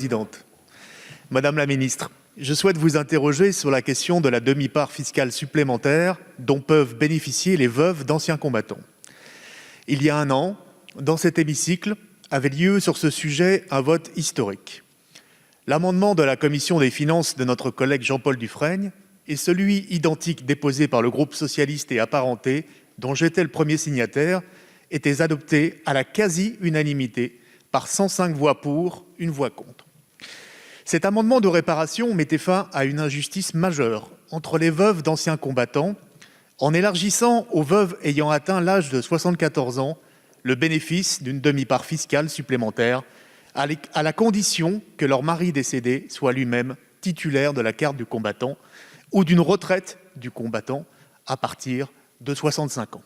Présidente. Madame la ministre, je souhaite vous interroger sur la question de la demi-part fiscale supplémentaire dont peuvent bénéficier les veuves d'anciens combattants. Il y a un an, dans cet hémicycle, avait lieu sur ce sujet un vote historique. L'amendement de la commission des finances de notre collègue Jean-Paul Dufrègne et celui identique déposé par le groupe socialiste et apparenté, dont j'étais le premier signataire, étaient adoptés à la quasi-unanimité par 105 voix pour, 1 voix contre. Cet amendement de réparation mettait fin à une injustice majeure entre les veuves d'anciens combattants en élargissant aux veuves ayant atteint l'âge de 74 ans le bénéfice d'une demi-part fiscale supplémentaire à la condition que leur mari décédé soit lui-même titulaire de la carte du combattant ou d'une retraite du combattant à partir de 65 ans.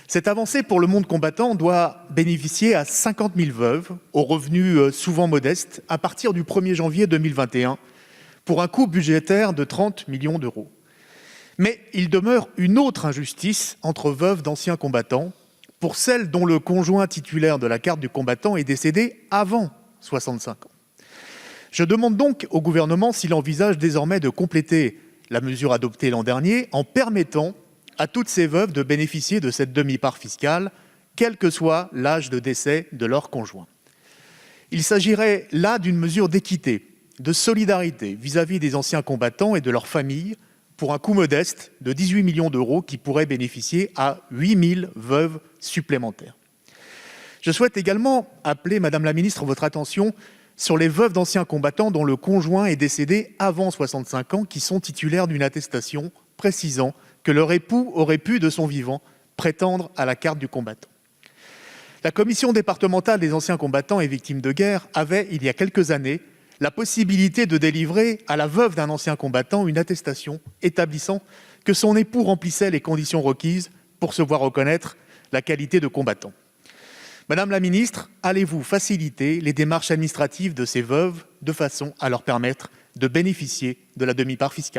Cette avancée pour le monde combattant doit bénéficier à 50 000 veuves aux revenus souvent modestes à partir du 1er janvier 2021 pour un coût budgétaire de 30 millions d'euros. Mais il demeure une autre injustice entre veuves d'anciens combattants pour celles dont le conjoint titulaire de la carte du combattant est décédé avant 65 ans. Je demande donc au gouvernement s'il envisage désormais de compléter la mesure adoptée l'an dernier en permettant à toutes ces veuves de bénéficier de cette demi-part fiscale, quel que soit l'âge de décès de leur conjoint. Il s'agirait là d'une mesure d'équité, de solidarité vis-à-vis des anciens combattants et de leurs familles pour un coût modeste de 18 millions d'euros qui pourrait bénéficier à 8 000 veuves supplémentaires. Je souhaite également appeler, Madame la Ministre, votre attention sur les veuves d'anciens combattants dont le conjoint est décédé avant 65 ans qui sont titulaires d'une attestation précisant que leur époux aurait pu, de son vivant, prétendre à la carte du combattant. La commission départementale des anciens combattants et victimes de guerre avait, il y a quelques années, la possibilité de délivrer à la veuve d'un ancien combattant une attestation établissant que son époux remplissait les conditions requises pour se voir reconnaître la qualité de combattant. Madame la ministre, allez-vous faciliter les démarches administratives de ces veuves de façon à leur permettre de bénéficier de la demi-part fiscale ?